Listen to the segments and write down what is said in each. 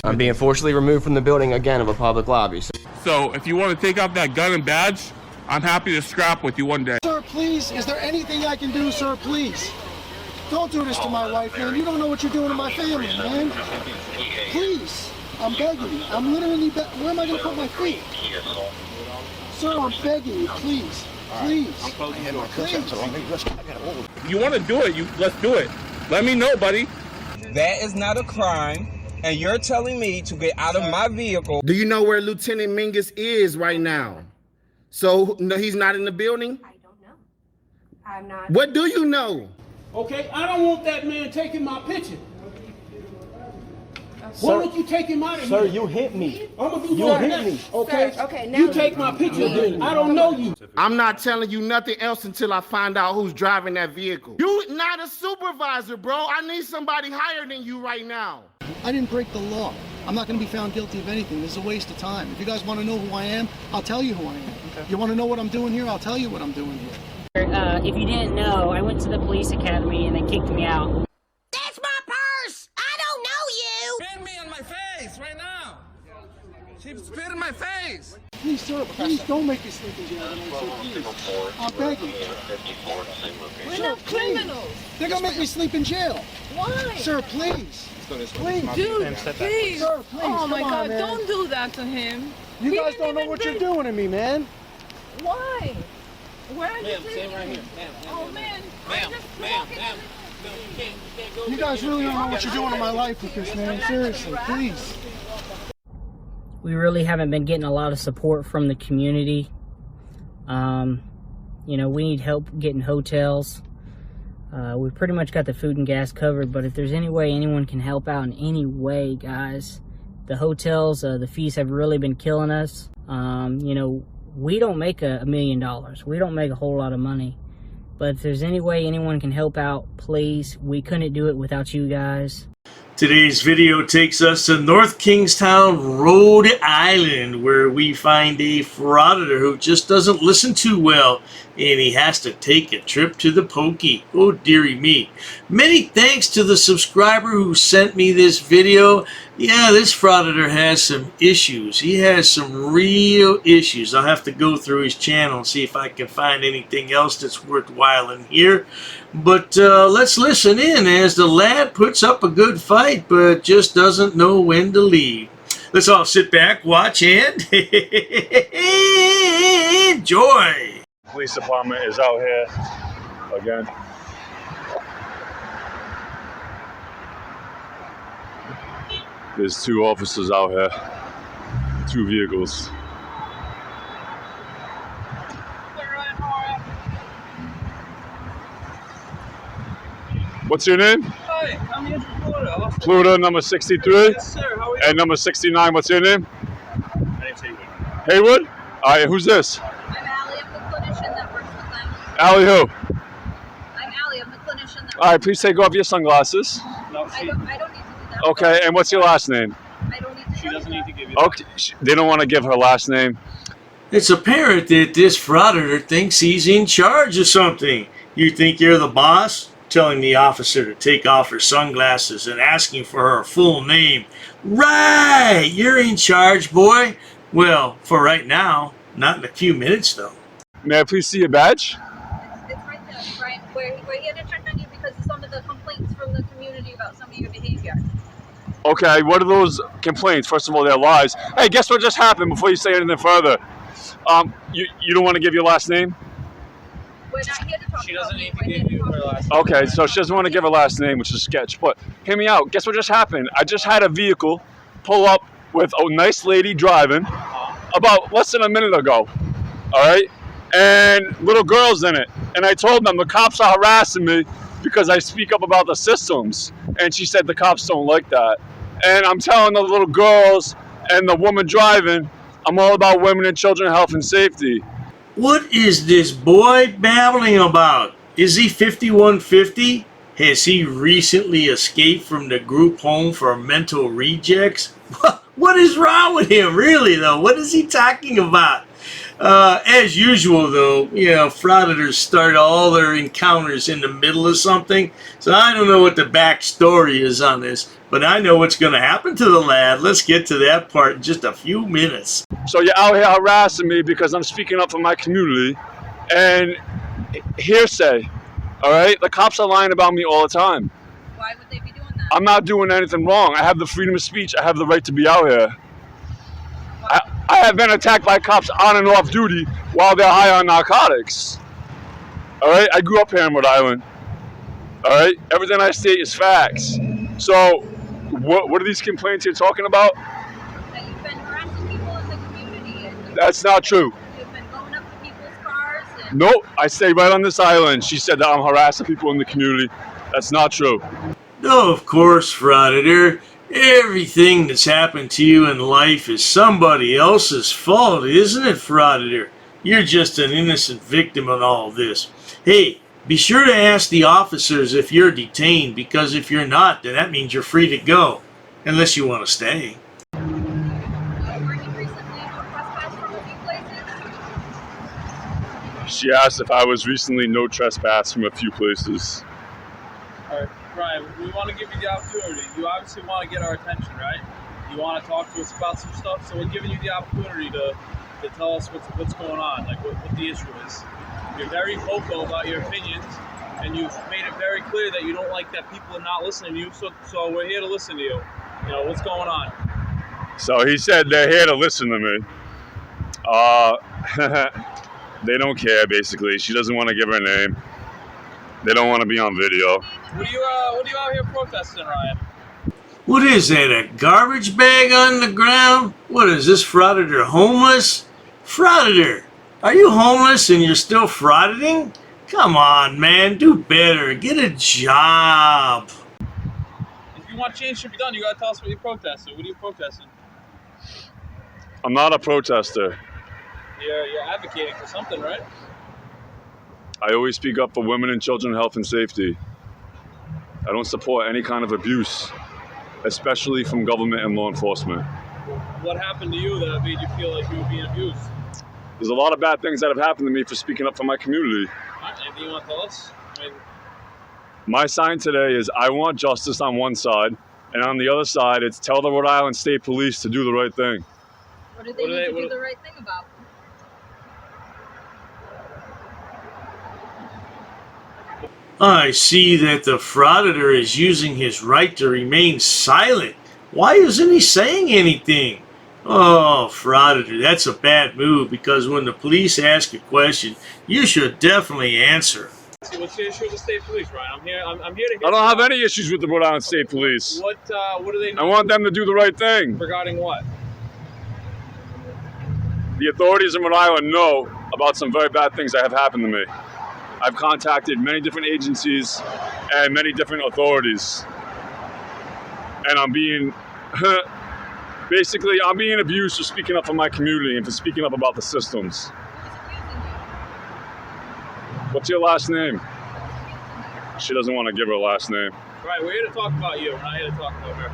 I'm being forcibly removed from the building again of a public lobby. So if you want to take out that gun and badge, I'm happy to scrap with you one day. Sir, please, is there anything I can do, sir, please? Don't do this to my wife, man. You don't know what you're doing to my family, man. Please, I'm begging you. I'm literally where am I going to put my feet? Sir, I'm begging you, please. Please. Please. You want to do it, let's do it. Let me know, buddy. That is not a crime, and you're telling me to get out of my vehicle. Do you know where Lieutenant Mingus is right now? So, no, he's not in the building? I don't know. I'm not. What do you know? Okay, I don't want that man taking my picture. Why don't you take him out of here? Sir, you hit me. I'm gonna do You that hit next, me. okay? Sir, okay, now you take my picture then. I don't know you. I'm not telling you nothing else until I find out who's driving that vehicle. You not a supervisor, bro. I need somebody higher than you right now. I didn't break the law. I'm not going to be found guilty of anything. This is a waste of time. If you guys want to know who I am, I'll tell you who I am. Okay. You want to know what I'm doing here? I'll tell you what I'm doing here. If you didn't know, I went to the police academy and they kicked me out. That's my purse! I don't know you! Spit me on my face right now. She spit in my face. Please, sir, please don't make me sleep in jail tonight, sir, please. I'm begging. We're not criminals. They're going to make me sleep in jail. Why? Sir, please. Please. Dude, please. Sir, please. Oh my Come on, God, man. don't do that to him. You He guys didn't don't know even what bring- you're doing to me, man. Why? Where are you Ma'am, taking stand right me? here. Ma'am, Oh man, ma'am, I'm just ma'am, walking. ma'am. No, you can't go. You guys really don't know what you're doing in my life with this, man. Seriously, please. We really haven't been getting a lot of support from the community. You know, we need help getting hotels. We pretty much got the food and gas covered, but if there's any way anyone can help out in any way, guys, the hotels, the fees have really been killing us. You know, we don't make $1 million. We don't make a whole lot of money. But if there's any way anyone can help out, please. We couldn't do it without you guys. Today's video takes us to North Kingstown, Rhode Island, where we find a frauditor who just doesn't listen too well, and he has to take a trip to the pokey. Oh dearie me. Many thanks to the subscriber who sent me this video. Yeah, this frauditor has some issues. He has some real issues. I'll have to go through his channel and see if I can find anything else that's worthwhile in here. But let's listen in as the lad puts up a good fight, but just doesn't know when to leave. Let's all sit back, watch, and enjoy. Police department is out here again. There's 2 officers out here, 2 vehicles. What's your name? Hi, I'm here from Florida. Florida number 63? Yes, sir. How are you? And number 69, what's your name? My name's Haywood. Haywood? All right, who's this? I'm Allie. I'm the clinician that works with them. Allie who? I'm Allie. I'm the clinician that. All right, please take off your sunglasses. No, I don't need to do that. Okay, and what's your last name? I don't need to. she doesn't need to give you. Okay, they don't want to give her last name. It's apparent that this frauditor thinks he's in charge of something. You think you're the boss? Telling the officer to take off her sunglasses and asking for her full name. Right! You're in charge, boy. Well, for right now. Not in a few minutes, though. May I please see your badge? It's right there, right? We're here to check on you because of some of the complaints from the community about some of your behavior. Okay, what are those complaints? First of all, they're lies. Hey, guess what just happened before you say anything further? You don't want to give your last name? We're not here to talk She about doesn't you. need to give you her last. Okay, so she doesn't want to give her last name, which is sketch. But hear me out. Guess what just happened? I just had a vehicle pull up with a nice lady driving about less than a minute ago. All right? And little girls in it. And I told them the cops are harassing me because I speak up about the systems. And she said the cops don't like that. And I'm telling the little girls and the woman driving, I'm all about women and children health and safety. What is this boy babbling about? Is he 5150? Has he recently escaped from the group home for mental rejects? What is wrong with him, really, though? What is he talking about? As usual, though, you know, frauditors start all their encounters in the middle of something. So I don't know what the backstory is on this, but I know what's going to happen to the lad. Let's get to that part in just a few minutes. So you're out here harassing me because I'm speaking up for my community, and hearsay, all right? The cops are lying about me all the time. Why would they be doing that? I'm not doing anything wrong. I have the freedom of speech. I have the right to be out here. I have been attacked by cops on and off duty while they're high on narcotics. All right? I grew up here in Rhode Island. All right? Everything I state is facts. So what are these complaints you're talking about? That you've been harassing people in the community. And That's not true. you've been going up to people's cars. And Nope, I stay right on this island. She said that I'm harassing people in the community. That's not true. No, of course, Frauditor. Everything that's happened to you in life is somebody else's fault, isn't it, Frauditor? You're just an innocent victim of all this. Hey, be sure to ask the officers if you're detained, because if you're not, then that means you're free to go, unless you want to stay. were you recently no trespass from a few places? She asked if I was recently no trespass from a few places. All right, Brian, we want to give you the opportunity. You obviously want to get our attention, right? You want to talk to us about some stuff, so we're giving you the opportunity to tell us what's going on, like what the issue is. You're very vocal about your opinions, and you've made it very clear that you don't like that people are not listening to you, so we're here to listen to you. You know, what's going on? So he said they're here to listen to me. They don't care, basically. She doesn't want to give her name. They don't want to be on video. What are you out here protesting, Ryan? What is that, a garbage bag on the ground? What is this, Frauditor homeless? Frauditor, are you homeless and you're still frauditing? Come on, man, do better. Get a job. If you want change to be done, you gotta tell us what you're protesting. What are you protesting? I'm not a protester. You're advocating for something, right? I always speak up for women and children health and safety. I don't support any kind of abuse, especially from government and law enforcement. What happened to you that made you feel like you were being abused? There's a lot of bad things that have happened to me for speaking up for my community. Anything you want to tell us? I mean, My sign today is I want justice on one side, and on the other side, it's tell the Rhode Island State Police to do the right thing. What do they need to do the right thing about? I see that the Frauditor is using his right to remain silent. Why isn't he saying anything? Oh, Frauditor, that's a bad move, because when the police ask a question, you should definitely answer. what's the issue with the state police, Ryan? I'm here to hear. I don't have any issues with the Rhode Island State Police. What do they know? I want them to do the right thing. Regarding what? The authorities in Rhode Island know about some very bad things that have happened to me. I've contacted many different agencies and many different authorities. And I'm being, basically, I'm being abused for speaking up for my community and for speaking up about the systems. What's your last name? She doesn't want to give her last name. Right, we're here to talk about you. We're not here to talk about her.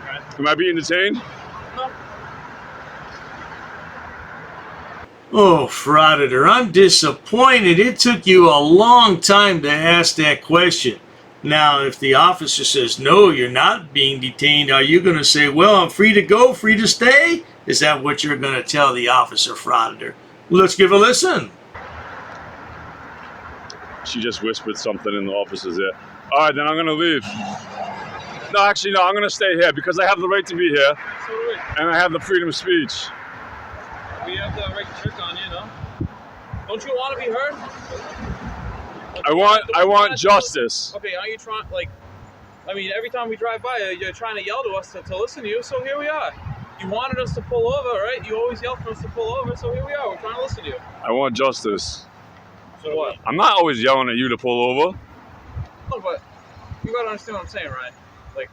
Right? Am I being detained? No. Oh, Frauditor, I'm disappointed. It took you a long time to ask that question. Now, if the officer says, no, you're not being detained, are you going to say, well, I'm free to go, free to stay? Is that what you're going to tell the officer, Frauditor? Let's give a listen. She just whispered something in the officer's ear. All right, then I'm going to leave. No, actually, no, I'm going to stay here because I have the right to be here. So do we. And I have the freedom of speech. We have the right to trick on you, no? Don't you want to be heard? I want justice. Okay, aren't you trying, like, I mean, every time we drive by, you're trying to yell to us to listen to you, so here we are. You wanted us to pull over, right? You always yell for us to pull over, so here we are. We're trying to listen to you. I want justice. So what? I'm not always yelling at you to pull over. No, but you gotta understand what I'm saying, right? Like,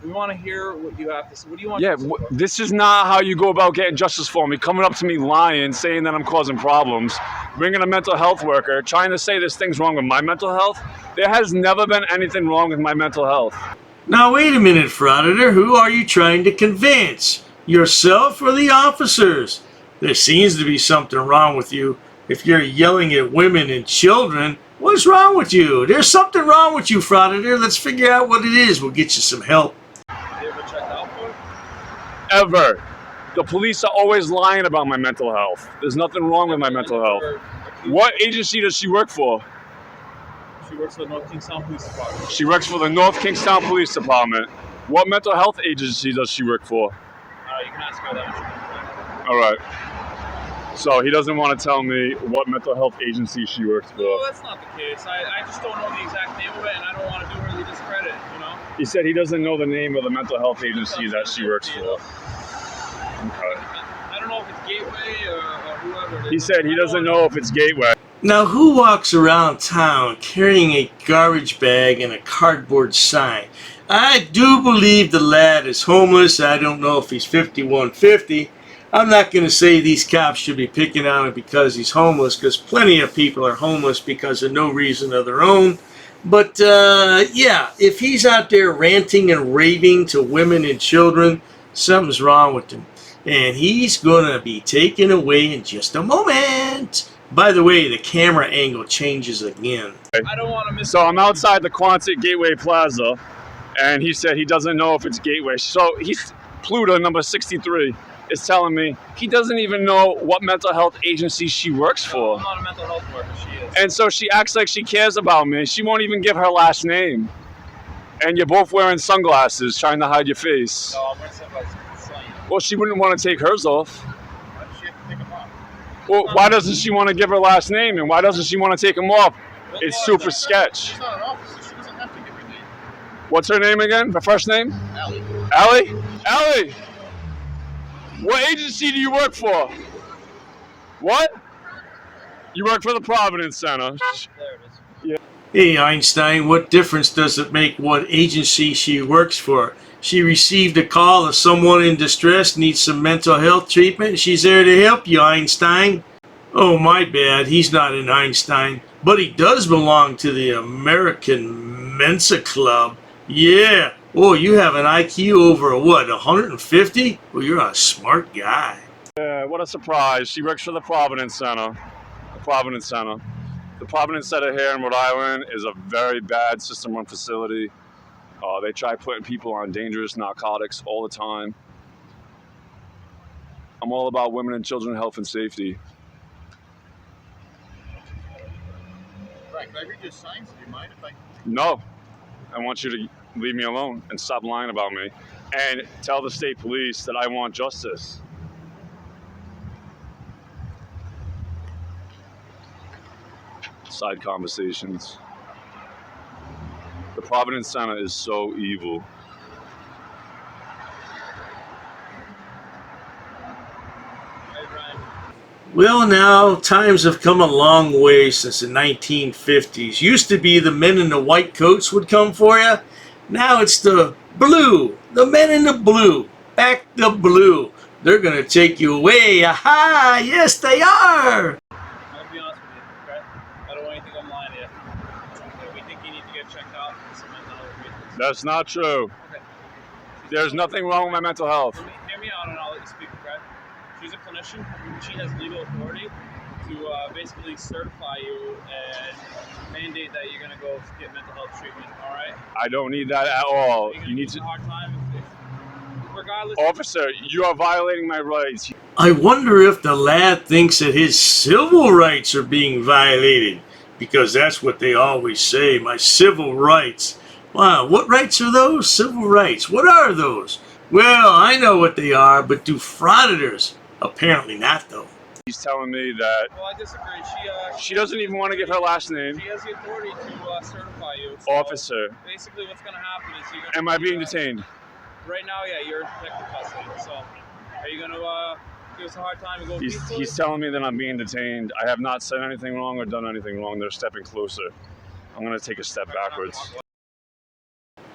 we want to hear what you have to say. What do you want? Yeah, this is not how you go about getting justice for me. Coming up to me lying, saying that I'm causing problems, bringing a mental health worker, trying to say there's things wrong with my mental health. There has never been anything wrong with my mental health. Now, wait a minute, Frauditor. Who are you trying to convince? Yourself or the officers? There seems to be something wrong with you. If you're yelling at women and children, what's wrong with you? There's something wrong with you, Frauditor. Let's figure out what it is. We'll get you some help. You ever checked out for it? Ever. The police are always lying about my mental health. There's nothing wrong with my mental health. What agency does she work for? She works for the North Kingstown Police Department. She works for the North Kingstown Police Department. What mental health agency does she work for? You can ask her that. All right. So he doesn't want to tell me what mental health agency she works for. No, that's not the case. I just don't know the exact name of it, and I don't want to do her the discredit, you know? He said he doesn't know the name of the mental health agency that she works for. Okay. I don't know if it's Gateway or whoever it is. He said he doesn't know if it's Gateway. Now, who walks around town carrying a garbage bag and a cardboard sign? I do believe the lad is homeless. I don't know if he's 5150. I'm not going to say these cops should be picking on him because he's homeless, because plenty of people are homeless because of no reason of their own. But, yeah, if he's out there ranting and raving to women and children, something's wrong with him. And he's going to be taken away in just a moment. By the way, the camera angle changes again. I don't want to miss. So I'm outside the Quonset Gateway Plaza, and he said he doesn't know if it's Gateway. So he's Pluto, number 63, is telling me he doesn't even know what mental health agency she works for. I'm not a mental health worker, she is. And so she acts like she cares about me. She won't even give her last name. And you're both wearing sunglasses, trying to hide your face. No, I'm wearing sunglasses. Well, she wouldn't want to take hers off. Why does she have to take them off? Well, why doesn't she want to give her last name, and why doesn't she want to take them off? It's super sketch. She's not an officer. She doesn't have to give her name. What's her name again? Her first name? Allie. Allie? Allie! What agency do you work for? What? You work for the Providence Center. There it is. Yeah. Hey, Einstein, what difference does it make what agency she works for? She received a call of someone in distress, needs some mental health treatment. She's there to help you, Einstein. Oh, my bad. He's not an Einstein. But he does belong to the American Mensa Club. Yeah. Oh, you have an IQ over, what, 150? Well, you're a smart guy. Yeah, what a surprise. She works for the Providence Center. The Providence Center. The Providence Center here in Rhode Island is a very bad system-run facility. They try putting people on dangerous narcotics all the time. I'm all about women and children health and safety. Right, can I read your signs? Do you mind if I... No. I want you to leave me alone and stop lying about me. And tell the state police that I want justice. Side conversations. The Providence Center is so evil. Well, now, times have come a long way since the 1950s. Used to be the men in the white coats would come for you. Now it's the blue. The men in the blue. Back the blue. They're going to take you away. Aha! Yes, they are! I'll be honest with you, okay? I don't want you to think I'm lying to you. Okay, we think you need to get checked out for some mental health reasons. That's not true. Okay. There's nothing wrong with my mental health. Hear me out and I'll let you speak, okay? She's a clinician. She has legal authority to basically certify you and mandate that you're going to go get mental health treatment, all right? I don't need that at all. You need to... Hard time regardless... Officer, you are violating my rights. I wonder if the lad thinks that his civil rights are being violated. Because that's what they always say, my civil rights. Wow, what rights are those? Civil rights. What are those? Well, I know what they are, but do frauditors? Apparently not, though. He's telling me that... Well, I disagree. She doesn't even want to give her last name. She has the authority to certify you. So Officer. Basically, what's going to happen is you're going to... Am I being detained? Right now, yeah, you're in protective custody. So, are you going to give us a hard time and go peacefully? He's telling me that I'm being detained. I have not said anything wrong or done anything wrong. They're stepping closer. I'm going to take a step backwards.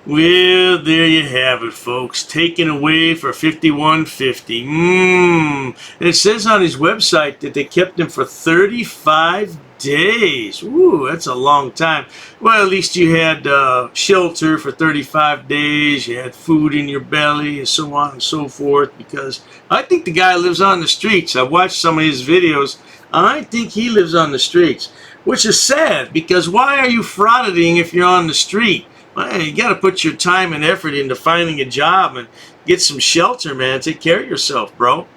Well, there you have it, folks. Taken away for $51.50. It says on his website that they kept him for 35 days. Ooh, that's a long time. Well, at least you had shelter for 35 days. You had food in your belly and so on and so forth, because I think the guy lives on the streets. I've watched some of his videos. I think he lives on the streets, which is sad, because why are you frauditing if you're on the street? Man, you got to put your time and effort into finding a job and get some shelter, man. Take care of yourself, bro.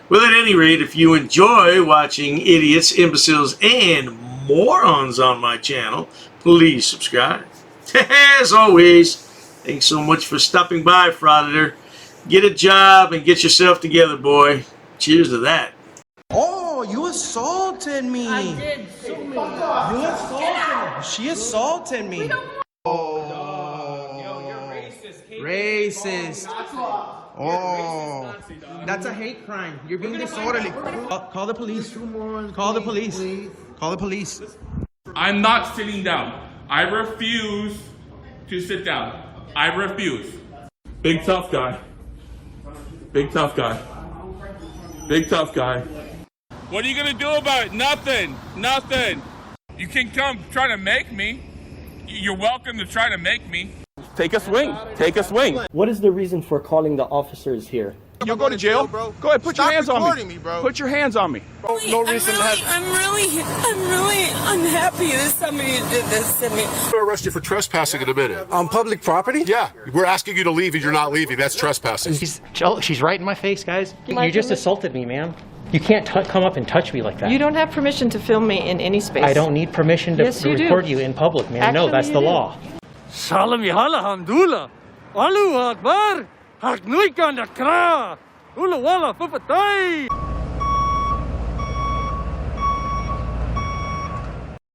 Well, at any rate, if you enjoy watching idiots, imbeciles, and morons on my channel, please subscribe. As always, thanks so much for stopping by, Frauditor. Get a job and get yourself together, boy. Cheers to that. Oh, you assaulted me. I did. So you assaulted me. She assaulted me. Racist. Oh, that's a hate crime. You're being disorderly. Call the police. Call the police. Call the police. I'm not sitting down. I refuse to sit down. I refuse. Big tough guy. Big tough guy. Big tough guy. What are you gonna do about it? Nothing. Nothing. You can come try to make me. You're welcome to try to make me. Take a swing. Take a swing. What is the reason for calling the officers here? You'll go to jail, bro. Go ahead, put your hands on me. bro. Put your hands on me. No reason I'm really unhappy that somebody did this to me. We'll arrest you for trespassing in a minute. On public property? Yeah, we're asking you to leave and you're not leaving. That's trespassing. She's right in my face, guys. You just assaulted me, ma'am. You can't come up and touch me like that. You don't have permission to film me in any space. I don't need permission to Yes, you do. record you in public, ma'am. No, Actually, that's you the do. law. Salam Alhamdulillah. Allahu Akbar. Haknuikan da kra. Ula wala papatay.